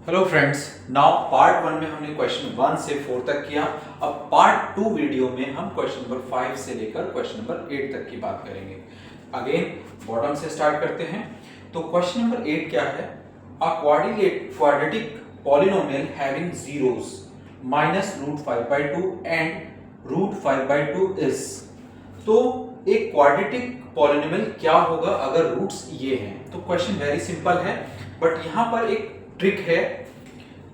Hello friends, now part 1 में हमने question 1 से 4 तक किया। अब पार्ट 2 वीडियो में हम क्वेश्चन नंबर 5 से लेकर क्वेश्चन नंबर 8 तक की बात करेंगे। अगेन बॉटम से स्टार्ट करते हैं। तो क्वेश्चन नंबर 8 क्या है? A quadratic polynomial having zeros -√5/2 and √5/2 is. तो एक क्वाड्रेटिक पॉलिनोमियल क्या होगा अगर रूट्स ये हैं? तो क्वेश्चन वेरी सिंपल है, बट यहां पर एक ट्रिक है।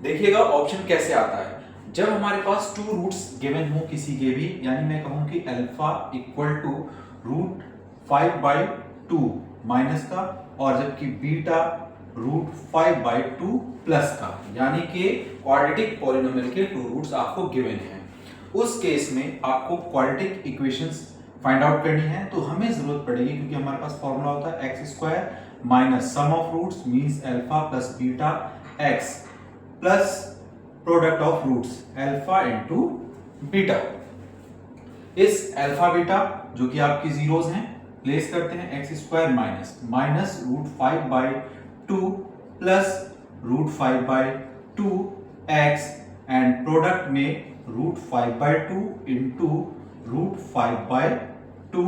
देखिएगा ऑप्शन कैसे आता है। जब हमारे पास टू रूट्स गिवन हो किसी के भी, यानी मैं कहूं कि अल्फा इक्वल टू √5/2 माइनस का, और जबकि बीटा √5/2 प्लस का, यानी कि क्वाड्रेटिक पॉलिनोमियल के टू रूट्स आपको गिवन हैं। उस केस में आपको क्वाड्रेटिक इक्वेशंस फाइंड आउट करनी है। तो हमें जरूरत पड़ेगी, क्योंकि हमारे पास फॉर्मूला होता है x² minus sum of roots means alpha plus beta x plus product of roots alpha into beta. इस अल्फा बीटा जो कि आपकी जीरोस हैं प्लेस करते हैं x² minus √5/2 plus √5/2 x and product में √5/2 इनटू √5/2,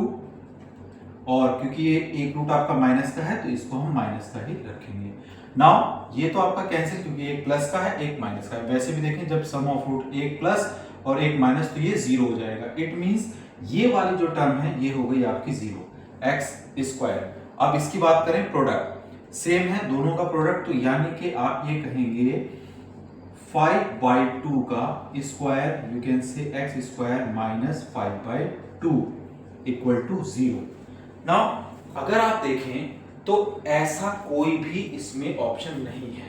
और क्योंकि ये एक रूट आपका माइनस का है तो इसको हम माइनस का ही रखेंगे। नाउ ये तो आपका कैंसिल, क्योंकि एक प्लस का है एक माइनस का है। वैसे भी देखें जब सम ऑफ रूट एक प्लस और एक माइनस तो ये जीरो हो जाएगा। इट मींस ये वाली जो टर्म है ये हो गई आपकी जीरो, x²। अब इसकी बात करें, प्रोडक्ट सेम है दोनों का प्रोडक्ट, तो यानी कि आप ये कहेंगे 5/2 का square, you can say x² minus 5/2 equal to 0। Now अगर आप देखें तो ऐसा कोई भी इसमें ऑप्शन नहीं है।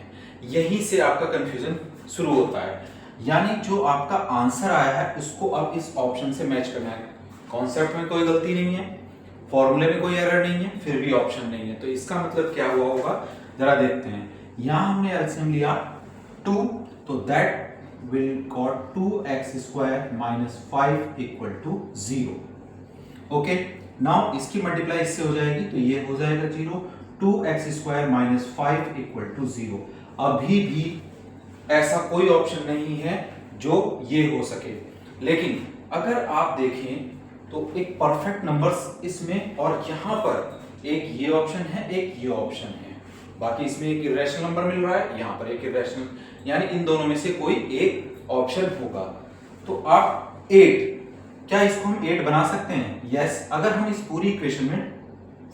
यहीं से आपका कंफ्यूजन शुरू होता है, यानी जो आपका आंसर आया है उसको अब इस ऑप्शन से मैच करना है। कॉन्सेप्ट में कोई गलती नहीं है, फॉर्मूले में कोई एरर नहीं है, फिर भी ऑप्शन नहीं है। तो इसका मतलब क्या हुआ होगा, जरा देखते हैं। यहां हमने एलसीएम लिया 2, तो that will got 2x² minus 5 equal to 0। Okay, now इसकी मल्टीप्लाई इससे हो जाएगी तो ये हो जाएगा 0, 2x² माइनस 5 इक्वल टू 0। अभी भी ऐसा कोई ऑप्शन नहीं है जो ये हो सके। लेकिन अगर आप देखें तो एक परफेक्ट नंबर्स इसमें, और यहां पर एक ये ऑप्शन है एक ये ऑप्शन है, बाकी इसमें एक इरेशनल नंबर मिल रहा है, यहां पर एक इरेशनल, यानी इन दोनों में से कोई एक ऑप्शन होगा। तो आप 8, क्या इसको हम 8 बना सकते हैं? यस। अगर हम इस पूरी इक्वेशन में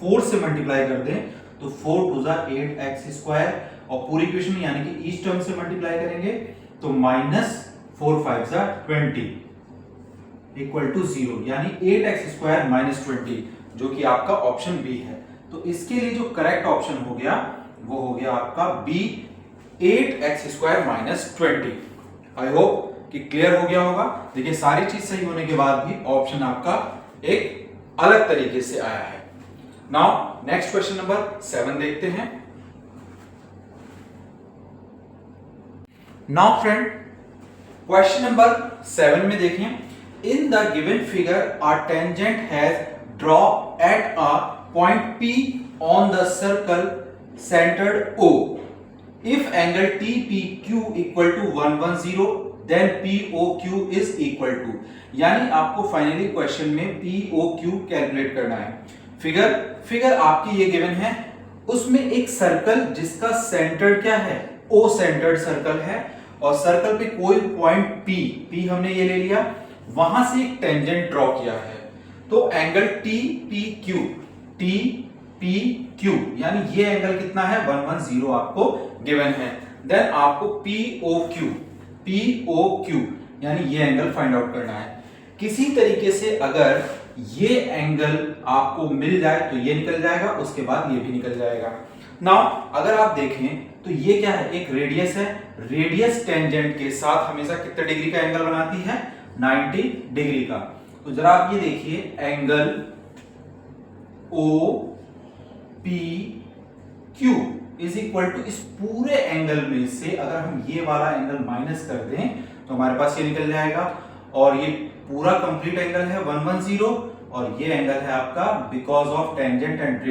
4 से मल्टीप्लाई कर दें तो 4 2 8x², और पूरी इक्वेशन में यानी कि ईच टर्म से मल्टीप्लाई करेंगे तो -4 5 20 इक्वल टू 0, यानी 8x² माइनस 20, जो कि आपका ऑप्शन बी है। तो इसके लिए जो करेक्ट ऑप्शन हो गया वो हो गया आपका B, 8x² minus 20। I hope कि क्लियर हो गया होगा। देखिए सारी चीज सही होने के बाद भी ऑप्शन आपका एक अलग तरीके से आया है। नाउ नेक्स्ट क्वेश्चन नंबर 7 देखते हैं। नाउ फ्रेंड, क्वेश्चन नंबर 7 में देखें, in the given figure a tangent has draw at a point P on the circle centered O। If angle TPQ equal to 110 then POQ is equal to, यानी आपको finally question में POQ calculate करना है। Figure आपकी ये given है, उसमें एक सर्कल जिसका सेंटर क्या है, O सेंटर्ड सर्कल है, और सर्कल पे कोई पॉइंट P हमने ये ले लिया, वहां से एक टेंजेंट ड्रॉ किया है। तो एंगल TPQ यानी ये एंगल कितना है, 110 आपको गिवन है। देन आपको POQ यानी ये एंगल फाइंड आउट करना है। किसी तरीके से अगर ये एंगल आपको मिल जाए तो ये निकल जाएगा, उसके बाद ये भी निकल जाएगा। नाउ अगर आप देखें तो ये क्या है, एक रेडियस है। रेडियस टेंजेंट के साथ हमेशा कितने डिग्री का एंगल बनाती है, 90 डिग्री का। तो जरा आप ये देखिए, angle OPQ is equal to, इस पूरे एंगल में से अगर हम ये वाला एंगल माइनस कर दें तो हमारे पास ये निकल जाएगा, और ये पूरा कंप्लीट एंगल है 110, और ये एंगल है आपका because of tangent and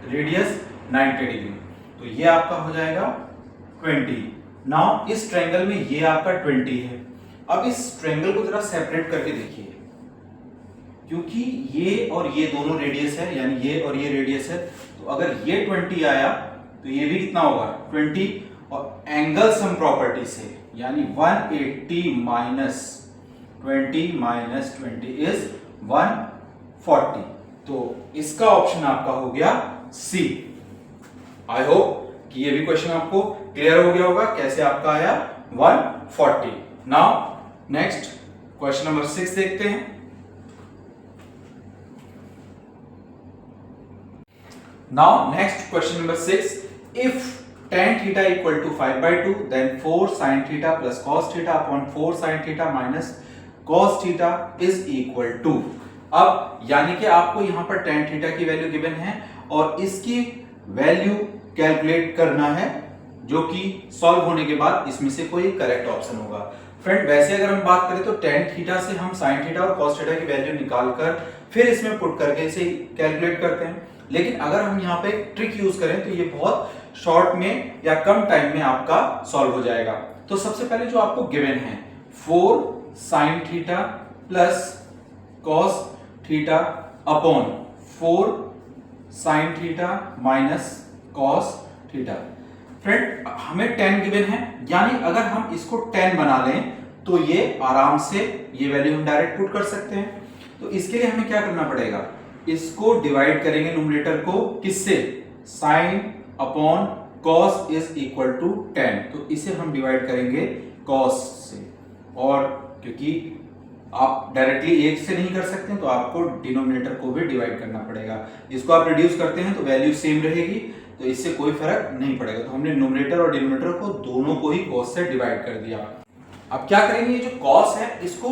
radius 90 degree, तो ये आपका हो जाएगा 20। नाउ इस ट्रायंगल में ये आपका 20 है। अब इस ट्रायंगल को जरा सेपरेट करके देखिए, क्योंकि ये और ये दोनों रेडियस है, यानी ये और ये रेडियस है, तो अगर ये 20 आया तो ये भी कितना होगा 20, और एंगल सम प्रॉपर्टी से यानी 180 माइनस 20 इज 140, तो इसका ऑप्शन आपका हो गया सी। आई होप कि ये भी क्वेश्चन आपको क्लियर हो गया होगा कैसे आपका आया 140। नाउ नेक्स्ट क्वेश्चन नंबर 6 देखते हैं। Now next question number 6, if tan theta equal to 5/2 then 4 sin theta plus cos theta upon 4 sin theta minus cos theta is equal to, अब यानी कि आपको यहां पर tan theta की वैल्यू गिवन है और इसकी वैल्यू कैलकुलेट करना है, जो कि सॉल्व होने के बाद इसमें से कोई करेक्ट ऑप्शन होगा। फ्रेंड वैसे अगर हम बात करें तो tan थीटा से हम sin थीटा और cos थीटा की वैल्यू निकालकर फिर इसमें पुट करके इसे कैलकुलेट करते हैं, लेकिन अगर हम यहाँ पे ट्रिक यूज करें तो ये बहुत शॉर्ट में या कम टाइम में आपका सॉल्व हो जाएगा। तो सबसे पहले जो आपको गिवन है 4 sin theta plus cos theta upon 4 sin theta minus cos theta. Friend हमें tan गिवन है, यानी अगर हम इसको tan बना लें तो ये आराम से ये वैल्यू हम डायरेक्ट पुट कर सकते हैं। तो इसके लिए हमें क्या करना पड़ेगा, इसको डिवाइड करेंगे न्यूमरेटर को किससे, sin upon cos is equal to tan, तो इसे हम डिवाइड करेंगे cos से, और क्योंकि आप डायरेक्टली एक से नहीं कर सकते तो आपको डिनोमिनेटर को भी डिवाइड करना पड़ेगा। इसको आप रिड्यूस करते हैं तो वैल्यू सेम रहेगी, तो इससे कोई फर्क नहीं पड़ेगा। तो हमने न्यूमरेटर और डिनोमिनेटर को दोनों को ही cos से डिवाइड कर दिया। अब क्या करेंगे, ये जो cos है इसको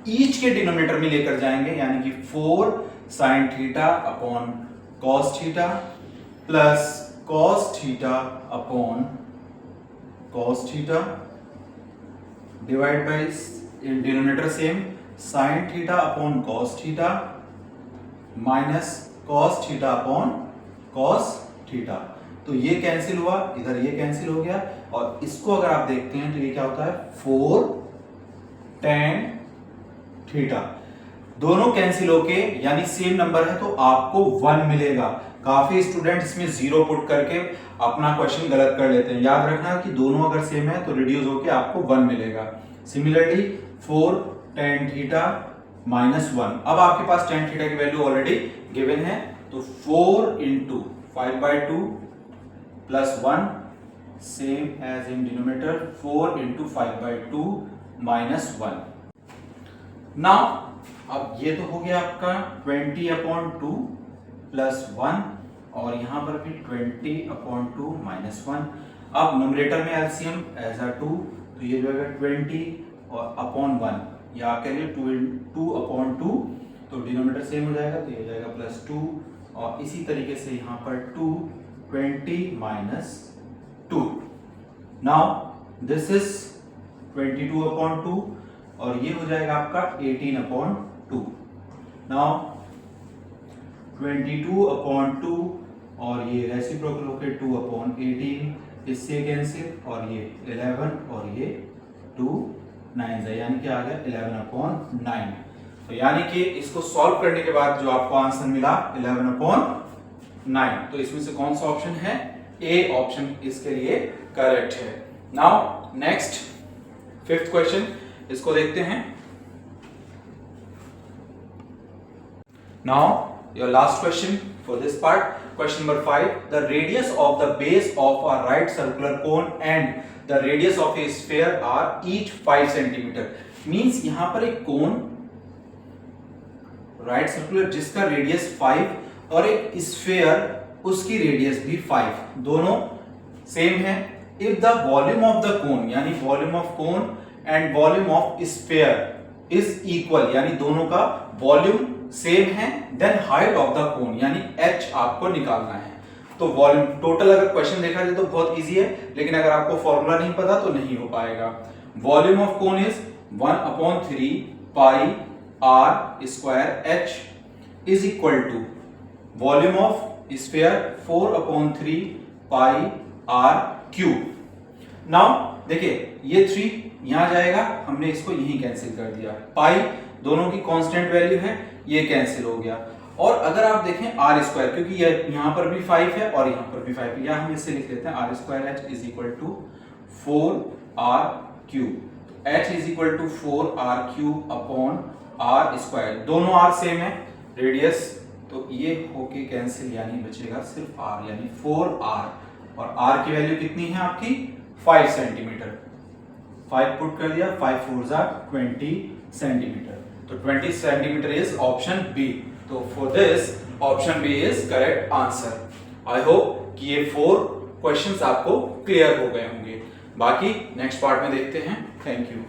ईच के डिनोमिनेटर में लेकर जाएंगे, यानी कि 4 sin theta upon cos theta plus cos theta upon cos theta divide by denominator same sin theta upon cos theta minus cos theta upon cos theta. तो ये कैंसिल हुआ, इधर ये कैंसिल हो गया, और इसको अगर आप देखते हैं तो ये क्या होता है 4 tan थीटा, दोनों कैंसिल होके यानी सेम नंबर है तो आपको 1 मिलेगा। काफी स्टूडेंट इसमें 0 पुट करके अपना क्वेश्चन गलत कर लेते हैं। याद रखना कि दोनों अगर सेम है तो रिड्यूस होके आपको 1 मिलेगा। सिमिलरली 4 tan थीटा माइनस 1, अब आपके पास tan थीटा की वैल्यू ऑलरेडी गिवन है, तो 4 into 5/2 plus 1 same as in denominator 4 into 5/2 minus 1। Now अब ये तो हो गया आपका 20/2 प्लस 1, और यहां पर भी 20/2 माइनस 1। अब न्यूमरेटर में एलसीएम एज अ 2, तो ये जो है 20 और अपॉन 1, या आप कह लीजिए 2/2, तो डिनोमिनेटर सेम हो जाएगा, तो ये हो जाएगा प्लस 2, और इसी तरीके से यहाँ पर 20 माइनस 2। नाउ दिस इज 22/2, और ये हो जाएगा आपका 18/2। नाउ 22/2 और ये रेसिप्रोकल होकर 2/18, इससे कैंसिल, और ये 11 और ये 2 9 है, यानी कि आ गया 11/9। तो यानी कि इसको सॉल्व करने के बाद जो आपको आंसर मिला 11/9, तो इसमें से कौन सा ऑप्शन है, ए ऑप्शन इसके लिए करेक्ट है। नाउ नेक्स्ट 5th क्वेश्चन, इसको देखते हैं। Now your last question for this part, question number 5, the radius of the base of a right circular cone and the radius of a sphere are each 5 centimetre. Means यहां पर एक cone right circular जिसका radius 5 और एक sphere उसकी radius भी 5, दोनों same है। If the volume of the cone, यानी volume of cone and volume of sphere is equal, यानी दोनों का वॉल्यूम सेम है, then height of the cone यानी h आपको निकालना है। तो वॉल्यूम टोटल अगर क्वेश्चन देखा जाए तो बहुत इजी है, लेकिन अगर आपको फॉर्मूला नहीं पता तो नहीं हो पाएगा। Volume of cone is 1/3 pi r square h is equal to volume of sphere 4/3 pi r cube. Now देखिए ये 3 यहाँ जाएगा, हमने इसको यहीं कैंसिल कर दिया, पाई दोनों की कांस्टेंट वैल्यू है, ये कैंसिल हो गया। और अगर आप देखें आर स्क्वायर, क्योंकि ये यहाँ पर भी 5 है और यहाँ पर भी 5 है, या हम इससे लिख लेते हैं r square h is equal to 4r cube. H is equal to 4r cube upon r square, दोनों आर सेम है, रेडियस तो ये होके कैंसिल, यानी बचेगा सिर्फ r, यानी 4r। और r की वैल्यू कितनी है आपकी 5 सेंटीमीटर, 5 पुट कर दिया, 5 4 जा 20 सेंटीमीटर, तो 20 सेंटीमीटर इज ऑप्शन बी। तो for this option B is correct answer. I hope कि ये 4 क्वेश्चंस आपको क्लियर हो गए होंगे, बाकी नेक्स्ट पार्ट में देखते हैं। Thank you.